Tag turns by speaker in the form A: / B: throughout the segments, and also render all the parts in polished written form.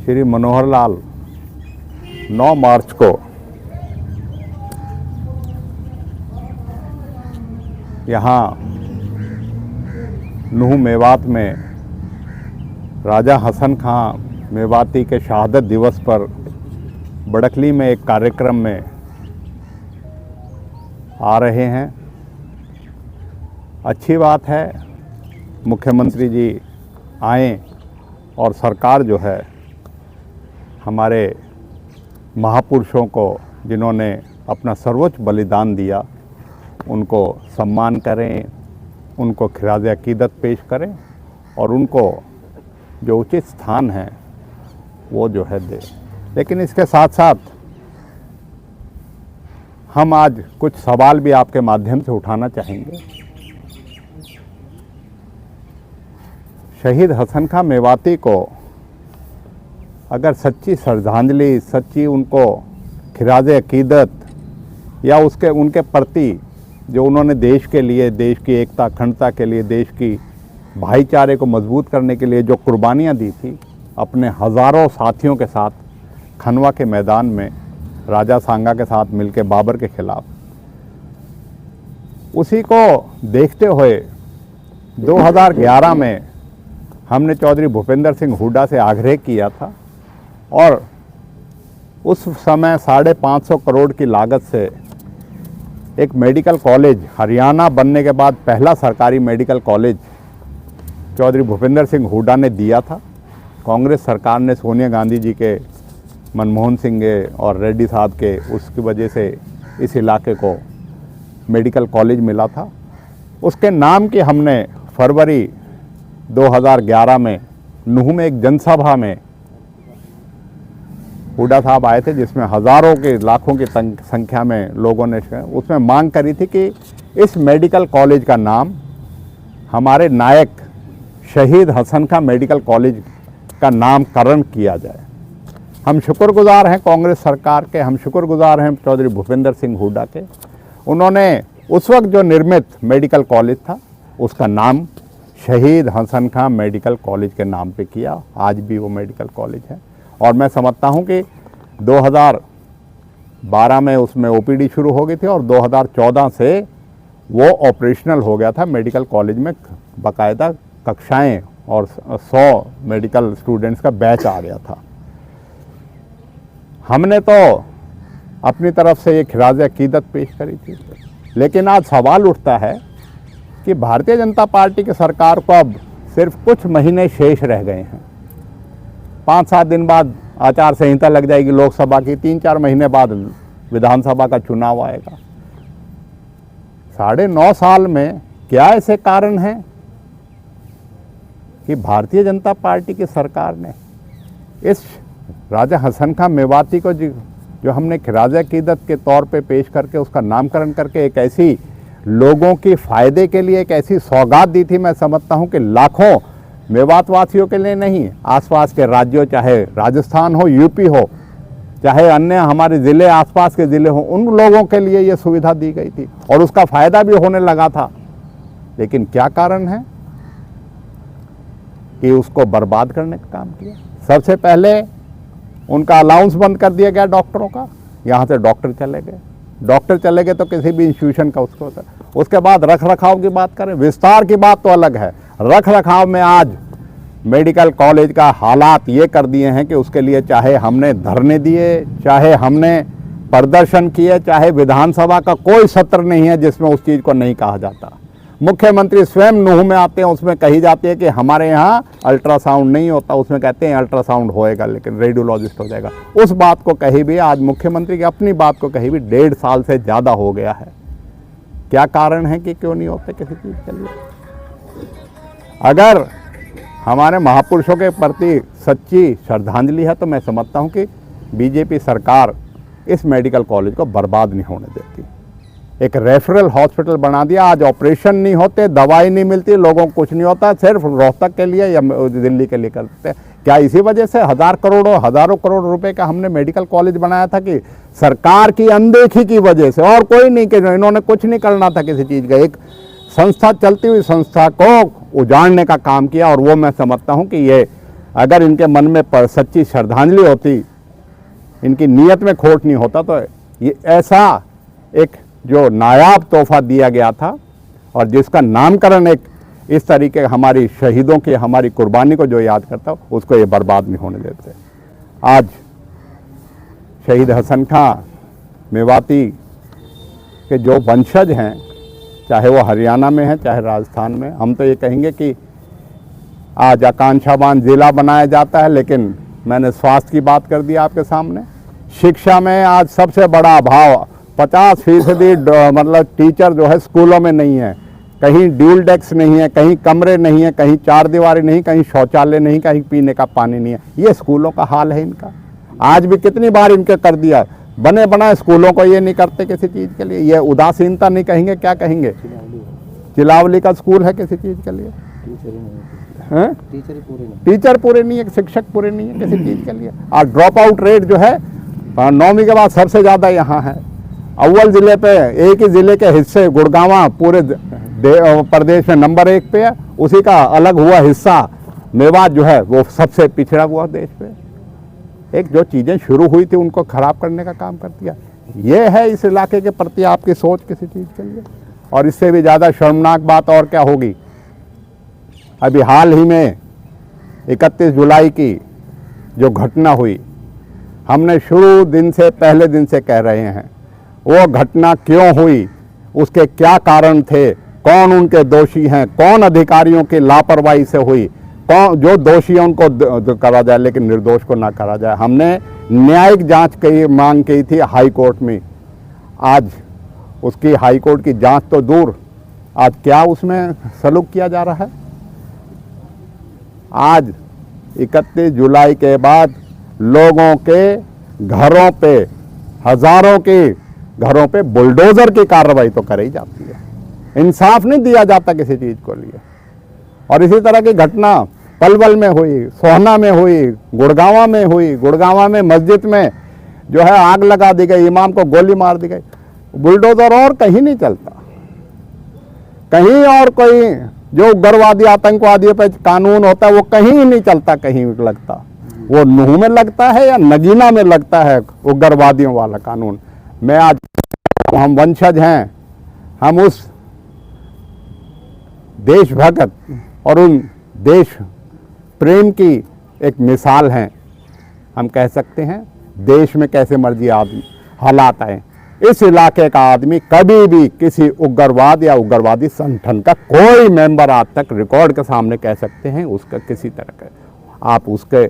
A: श्री मनोहर लाल 9 मार्च को यहाँ नूह मेवात में राजा हसन खां मेवाती के शहादत दिवस पर बड़कली में एक कार्यक्रम में आ रहे हैं। अच्छी बात है, मुख्यमंत्री जी आएँ और सरकार जो है हमारे महापुरुषों को, जिन्होंने अपना सर्वोच्च बलिदान दिया, उनको सम्मान करें, उनको खिराज अकीदत पेश करें और उनको जो उचित स्थान है वो जो है दे। लेकिन इसके साथ साथ हम आज कुछ सवाल भी आपके माध्यम से उठाना चाहेंगे। शहीद हसन खां मेवाती को अगर सच्ची श्रद्धांजलि, सच्ची उनको खिराज अकीदत या उनके प्रति जो उन्होंने देश के लिए, देश की एकता अखंडता के लिए, देश की भाईचारे को मजबूत करने के लिए जो कुर्बानियाँ दी थी, अपने हज़ारों साथियों के साथ खनवा के मैदान में राजा सांगा के साथ मिलकर बाबर के खिलाफ, उसी को देखते हुए 2011 में हमने चौधरी भूपेंद्र सिंह हुड्डा से आग्रह किया था और उस समय 550 करोड़ की लागत से एक मेडिकल कॉलेज, हरियाणा बनने के बाद पहला सरकारी मेडिकल कॉलेज चौधरी भूपेंद्र सिंह हुड्डा ने दिया था। कांग्रेस सरकार ने सोनिया गांधी जी के, मनमोहन सिंह और रेड्डी साहब के उसकी वजह से इस इलाके को मेडिकल कॉलेज मिला था। उसके नाम की हमने फरवरी 2011 में नूह में एक जनसभा में हुड्डा साहब आए थे, जिसमें हज़ारों के, लाखों की संख्या में लोगों ने उसमें मांग करी थी कि इस मेडिकल कॉलेज का नाम हमारे नायक शहीद हसन खां मेडिकल कॉलेज का नामकरण किया जाए। हम शुक्रगुजार हैं कांग्रेस सरकार के, हम शुक्रगुजार हैं चौधरी भूपेंद्र सिंह हुड्डा के। उन्होंने उस वक्त जो निर्मित मेडिकल कॉलेज था उसका नाम शहीद हसन खां मेडिकल कॉलेज के नाम पे किया। आज भी वो मेडिकल कॉलेज है और मैं समझता हूँ कि 2012 में उसमें ओपीडी शुरू हो गई थी और 2014 से वो ऑपरेशनल हो गया था। मेडिकल कॉलेज में बाकायदा कक्षाएं और 100 मेडिकल स्टूडेंट्स का बैच आ गया था। हमने तो अपनी तरफ से ये खिराज अकीदत पेश करी थी, लेकिन आज सवाल उठता है कि भारतीय जनता पार्टी की सरकार को अब सिर्फ कुछ महीने शेष रह गए हैं। 5-7 दिन बाद आचार संहिता लग जाएगी लोकसभा की, 3-4 महीने बाद विधानसभा का चुनाव आएगा। 9.5 साल में क्या ऐसे कारण हैं कि भारतीय जनता पार्टी की सरकार ने इस राजा हसन खां मेवाती को जो हमने खिराज अकीदत के तौर पे पेश करके उसका नामकरण करके एक ऐसी लोगों की फ़ायदे के लिए एक ऐसी सौगात दी थी, मैं समझता हूं कि लाखों मेवात वासियों के लिए नहीं, आसपास के राज्यों, चाहे राजस्थान हो, यूपी हो, चाहे अन्य हमारे ज़िले, आसपास के ज़िले हो, उन लोगों के लिए ये सुविधा दी गई थी और उसका फ़ायदा भी होने लगा था। लेकिन क्या कारण है कि उसको बर्बाद करने का काम किया? सबसे पहले उनका अलाउंस बंद कर दिया गया डॉक्टरों का, यहाँ से डॉक्टर चले गए तो किसी भी इंस्टीट्यूशन का उसको होता है। उसके बाद रख रखाव की बात करें, विस्तार की बात तो अलग है। रख रखाव में आज मेडिकल कॉलेज का हालात ये कर दिए हैं कि उसके लिए चाहे हमने धरने दिए, चाहे हमने प्रदर्शन किए, चाहे विधानसभा का कोई सत्र नहीं है जिसमें उस चीज़ को नहीं कहा जाता। मुख्यमंत्री स्वयं नूह में आते हैं, उसमें कही जाती है कि हमारे यहाँ अल्ट्रासाउंड नहीं होता, उसमें कहते हैं अल्ट्रासाउंड होएगा लेकिन रेडियोलॉजिस्ट हो जाएगा। उस बात को कही भी, आज मुख्यमंत्री की अपनी बात को कही भी 1.5 साल से ज़्यादा हो गया है। क्या कारण है कि क्यों नहीं होते किसी चीज़ के लिए? अगर हमारे महापुरुषों के प्रति सच्ची श्रद्धांजलि है तो मैं समझता हूँ कि बीजेपी सरकार इस मेडिकल कॉलेज को बर्बाद नहीं होने देती। एक रेफरल हॉस्पिटल बना दिया, आज ऑपरेशन नहीं होते, दवाई नहीं मिलती, लोगों को कुछ नहीं होता, सिर्फ रोहतक के लिए या दिल्ली के लिए करते हैं। क्या इसी वजह से हज़ारों करोड़ रुपए का हमने मेडिकल कॉलेज बनाया था कि सरकार की अनदेखी की वजह से? और कोई नहीं, कि इन्होंने कुछ नहीं करना था किसी चीज़ का। एक संस्था, चलती हुई संस्था को उजाड़ने का काम किया और वो मैं समझता हूँ कि ये अगर इनके मन में सच्ची श्रद्धांजलि होती, इनकी नीयत में खोट नहीं होता, तो ये ऐसा एक जो नायाब तोहफा दिया गया था और जिसका नामकरण एक इस तरीके हमारी शहीदों की, हमारी कुर्बानी को जो याद करता, उसको ये बर्बाद नहीं होने देते। आज शहीद हसन खां मेवाती के जो वंशज हैं, चाहे वो हरियाणा में हैं चाहे राजस्थान में, हम तो ये कहेंगे कि आज आकांक्षावान जिला बनाया जाता है, लेकिन मैंने स्वास्थ्य की बात कर दी आपके सामने। शिक्षा में आज सबसे बड़ा अभाव, 50% मतलब टीचर जो है स्कूलों में नहीं है, कहीं ड्यूल डेस्क नहीं है, कहीं कमरे नहीं है, कहीं चार दीवारी नहीं, कहीं शौचालय नहीं, कहीं पीने का पानी नहीं है। ये स्कूलों का हाल है इनका। आज भी कितनी बार इनके कर दिया, बने बनाए स्कूलों को ये नहीं करते किसी चीज़ के लिए। ये उदासीनता नहीं कहेंगे, क्या कहेंगे? चिलावली का स्कूल है किसी चीज़ के लिए? टीचर पूरे नहीं है, शिक्षक पूरे नहीं है किसी चीज़ के लिए। और ड्रॉप आउट रेट जो है 9वीं के बाद सबसे ज़्यादा यहाँ है। अव्वल ज़िले पे, एक ही ज़िले के हिस्से गुड़गांव पूरे प्रदेश में नंबर 1 पे है, उसी का अलग हुआ हिस्सा मेवात जो है वो सबसे पिछड़ा हुआ देश पे। एक जो चीज़ें शुरू हुई थी उनको ख़राब करने का काम कर दिया। ये है इस इलाके के प्रति आपकी सोच किसी चीज़ के लिए। और इससे भी ज़्यादा शर्मनाक बात और क्या होगी, अभी हाल ही में 31 जुलाई की जो घटना हुई, हमने शुरू दिन से, पहले दिन से कह रहे हैं वो घटना क्यों हुई, उसके क्या कारण थे, कौन उनके दोषी हैं, कौन अधिकारियों की लापरवाही से हुई, कौन जो दोषी है उनको करा जाए लेकिन निर्दोष को ना करा जाए। हमने न्यायिक जांच की मांग की थी हाई कोर्ट में। आज उसकी हाई कोर्ट की जांच तो दूर, आज क्या उसमें सलूक किया जा रहा है। आज 31 जुलाई के बाद लोगों के घरों पे, हजारों के घरों पे बुलडोजर की कार्रवाई तो करी जाती है, इंसाफ नहीं दिया जाता किसी चीज़ को लिए। और इसी तरह की घटना पलवल में हुई, सोहना में हुई, गुड़गांव में हुई। गुड़गांव में मस्जिद में जो है आग लगा दी गई, इमाम को गोली मार दी गई। बुलडोजर और कहीं नहीं चलता, कहीं और कोई जो उग्रवादी आतंकवादियों पर कानून होता है वो कहीं नहीं चलता, कहीं लगता। वो नूह में लगता है या नगीना में लगता है उग्रवादियों वाला कानून। मैं आज, हम वंशज हैं, हम उस देशभक्त और उन देश प्रेम की एक मिसाल हैं। हम कह सकते हैं देश में कैसे मर्जी आदमी हालात आए, इस इलाके का आदमी कभी भी किसी उग्रवाद या उग्रवादी संगठन का कोई मेंबर आज तक रिकॉर्ड के सामने कह सकते हैं उसका किसी तरह का। आप उसके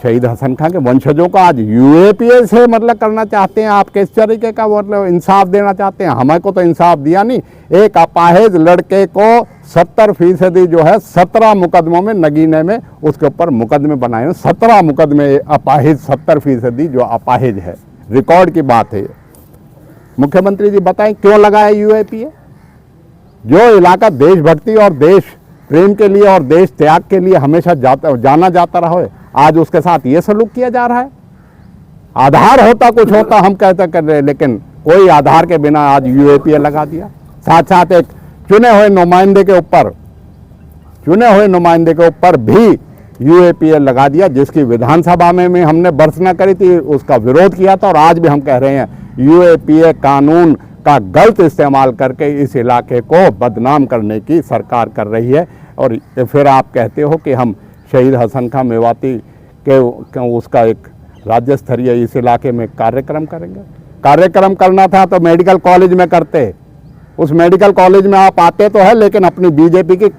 A: शहीद हसन खां के वंशजों को आज यूएपीए से मतलब करना चाहते हैं, आप किस तरीके का मतलब इंसाफ देना चाहते हैं? हमें को तो इंसाफ दिया नहीं। एक अपाहिज लड़के को 70% जो है 17 मुकदमों में, नगीने में उसके ऊपर मुकदमे बनाए, 17 मुकदमे अपाहिज, 70% जो अपाहिज है। रिकॉर्ड की बात है। मुख्यमंत्री जी बताएं क्यों लगाया यूएपीए? जो इलाका देशभक्ति और देश प्रेम के लिए और देश त्याग के लिए हमेशा जाना जाता रहा है, आज उसके साथ ये सलूक किया जा रहा है। आधार होता, कुछ होता, हम कहते कर रहे, लेकिन कोई आधार के बिना आज यूएपीए लगा दिया। साथ साथ एक चुने हुए नुमाइंदे के ऊपर भी यूएपीए लगा दिया, जिसकी विधानसभा में हमने भर्त्सना करी थी, उसका विरोध किया था। और आज भी हम कह रहे हैं यूएपीए कानून का गलत इस्तेमाल करके इस इलाके को बदनाम करने की सरकार कर रही है। और फिर आप कहते हो कि हम शहीद हसन खां मेवाती के उसका एक राज्य स्तरीय इस इलाके में कार्यक्रम करेंगे। कार्यक्रम करना था तो मेडिकल कॉलेज में करते। उस मेडिकल कॉलेज में आप आते तो है, लेकिन अपनी बीजेपी की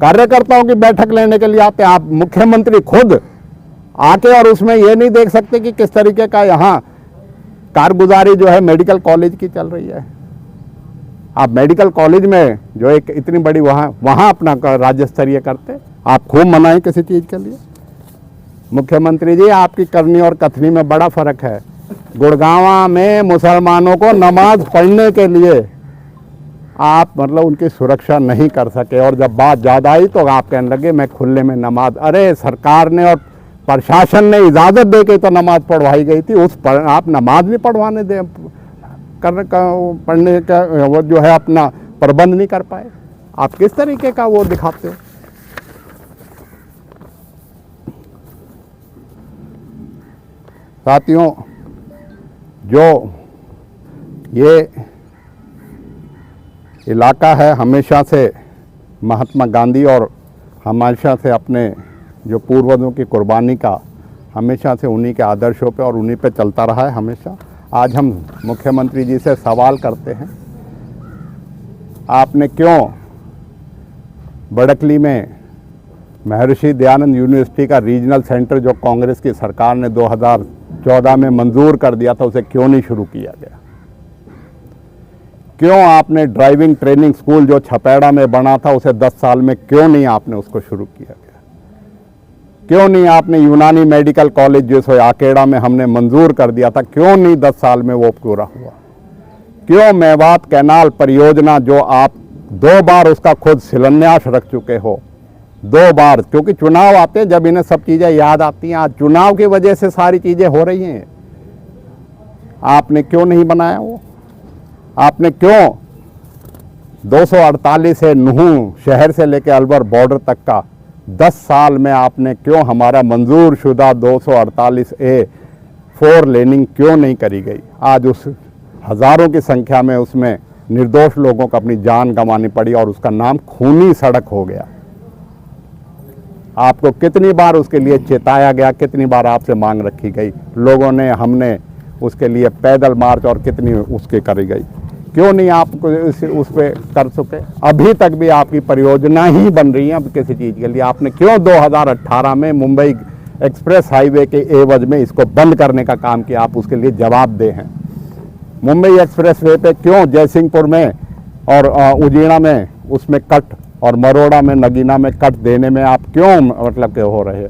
A: कार्यकर्ताओं की बैठक लेने के लिए आते। आप मुख्यमंत्री खुद आके और उसमें ये नहीं देख सकते कि किस तरीके का यहाँ कारगुजारी जो है मेडिकल कॉलेज की चल रही है। आप मेडिकल कॉलेज में जो एक इतनी बड़ी वहाँ अपना राज्य स्तरीय करते, आप खूब मनाएं किसी चीज़ के लिए। मुख्यमंत्री जी, आपकी करनी और कथनी में बड़ा फर्क है। गुड़गांव में मुसलमानों को नमाज पढ़ने के लिए आप मतलब उनकी सुरक्षा नहीं कर सके, और जब बात ज़्यादा आई तो आप कहने लगे मैं खुले में नमाज। अरे सरकार ने और प्रशासन ने इजाज़त दे के तो नमाज पढ़वाई गई थी, उस पर आप नमाज नहीं पढ़वाने दे पढ़ने का वो जो है अपना प्रबंध नहीं कर पाए। आप किस तरीके का वो दिखाते हो? साथियों, जो ये इलाका है हमेशा से महात्मा गांधी और हमेशा से अपने जो पूर्वजों की कुर्बानी का हमेशा से उन्हीं के आदर्शों पे और उन्हीं पे चलता रहा है हमेशा। आज हम मुख्यमंत्री जी से सवाल करते हैं, आपने क्यों बड़कली में महर्षि दयानंद यूनिवर्सिटी का रीजनल सेंटर जो कांग्रेस की सरकार ने 2014 में मंजूर कर दिया था, उसे क्यों नहीं शुरू किया गया? क्यों आपने ड्राइविंग ट्रेनिंग स्कूल जो छपेड़ा में बना था उसे 10 साल में क्यों नहीं आपने उसको शुरू किया गया? क्यों नहीं आपने यूनानी मेडिकल कॉलेज जो आकेड़ा में हमने मंजूर कर दिया था, क्यों नहीं 10 साल में वो पूरा हुआ? क्यों मेवात कैनाल परियोजना जो आप 2 बार उसका खुद शिलान्यास रख चुके हो, 2 बार, क्योंकि चुनाव आते हैं जब इन्हें सब चीज़ें याद आती हैं। आज चुनाव की वजह से सारी चीज़ें हो रही हैं। आपने क्यों नहीं बनाया वो? आपने क्यों 248 से नूह शहर से लेकर अलवर बॉर्डर तक का 10 साल में आपने क्यों हमारा मंजूर शुदा 248A 4 लेनिंग क्यों नहीं करी गई? आज उस हज़ारों की संख्या में उसमें निर्दोष लोगों को अपनी जान गंवानी पड़ी और उसका नाम खूनी सड़क हो गया। आपको कितनी बार उसके लिए चेताया गया, कितनी बार आपसे मांग रखी गई, लोगों ने, हमने उसके लिए पैदल मार्च और कितनी उसके करी गई? क्यों नहीं आप उस पर कर सके? अभी तक भी आपकी परियोजना ही बन रही है अब किसी चीज़ के लिए। आपने क्यों 2018 में मुंबई एक्सप्रेस हाईवे के एवज में इसको बंद करने का काम किया? आप उसके लिए जवाबदेह हैं। मुंबई एक्सप्रेस वे पे क्यों जयसिंहपुर में और उजीना में उसमें कट और मरोड़ा में, नगीना में कट देने में आप क्यों मतलब के हो रहे?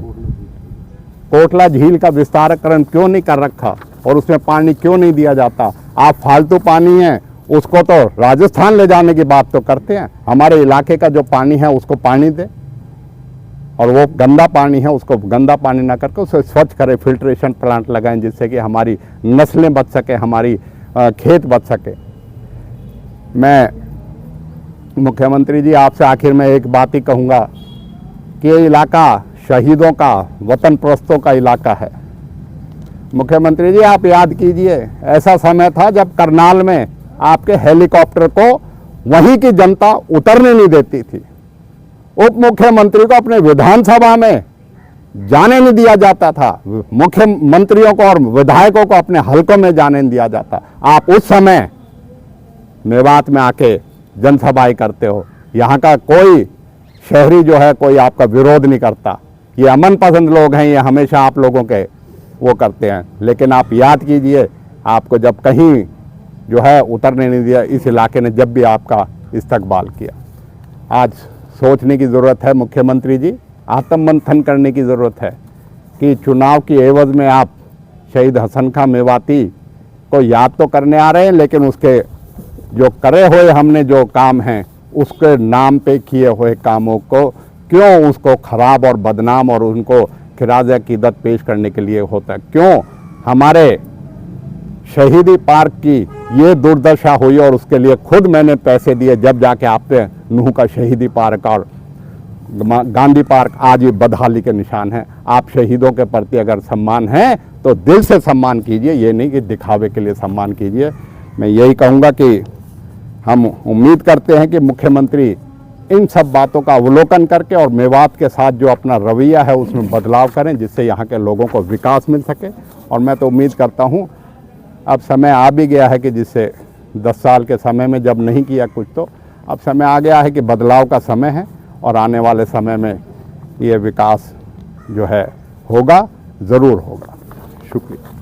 A: कोटला झील का विस्तारीकरण क्यों नहीं कर रखा और उसमें पानी क्यों नहीं दिया जाता? आप फालतू पानी है उसको तो राजस्थान ले जाने की बात तो करते हैं, हमारे इलाके का जो पानी है उसको पानी दे, और वो गंदा पानी है उसको गंदा पानी ना करके उसे स्वच्छ करें, फिल्ट्रेशन प्लांट लगाएं जिससे कि हमारी नस्लें बच सके, हमारी खेत बच सके। मैं मुख्यमंत्री जी आपसे आखिर में एक बात ही कहूँगा कि ये इलाका शहीदों का, वतन प्रस्तों का इलाका है। मुख्यमंत्री जी आप याद कीजिए, ऐसा समय था जब करनाल में आपके हेलीकॉप्टर को वहीं की जनता उतरने नहीं देती थी। उप मुख्यमंत्री को अपने विधानसभा में जाने नहीं दिया जाता था, मुख्यमंत्रियों को और विधायकों को अपने हलकों में जाने नहीं दिया जाता। आप उस समय मेवात में आके जनसभाएं करते हो, यहाँ का कोई शहरी जो है कोई आपका विरोध नहीं करता। ये अमन पसंद लोग हैं, ये हमेशा आप लोगों के वो करते हैं। लेकिन आप याद कीजिए, आपको जब कहीं जो है उतरने नहीं दिया, इस इलाके ने जब भी आपका इस्तकबाल किया। आज सोचने की ज़रूरत है मुख्यमंत्री जी, आत्ममंथन करने की ज़रूरत है कि चुनाव की एवज में आप शहीद हसन खां मेवाती को याद तो करने आ रहे हैं, लेकिन उसके जो करे हुए हमने जो काम हैं उसके नाम पे किए हुए कामों को क्यों उसको ख़राब और बदनाम और उनको खिराज अकीदत पेश करने के लिए होता है? क्यों हमारे शहीदी पार्क की ये दुर्दशा हुई और उसके लिए खुद मैंने पैसे दिए, जब जाके आपने नूह का शहीदी पार्क और गांधी पार्क आज ये बदहाली के निशान हैं। आप शहीदों के प्रति अगर सम्मान है तो दिल से सम्मान कीजिए, ये नहीं कि दिखावे के लिए सम्मान कीजिए। मैं यही कहूँगा कि हम उम्मीद करते हैं कि मुख्यमंत्री इन सब बातों का अवलोकन करके और मेवात के साथ जो अपना रवैया है उसमें बदलाव करें, जिससे यहाँ के लोगों को विकास मिल सके। और मैं तो उम्मीद करता हूँ अब समय आ भी गया है कि जिससे 10 साल के समय में जब नहीं किया कुछ, तो अब समय आ गया है कि बदलाव का समय है और आने वाले समय में ये विकास जो है होगा, ज़रूर होगा। शुक्रिया।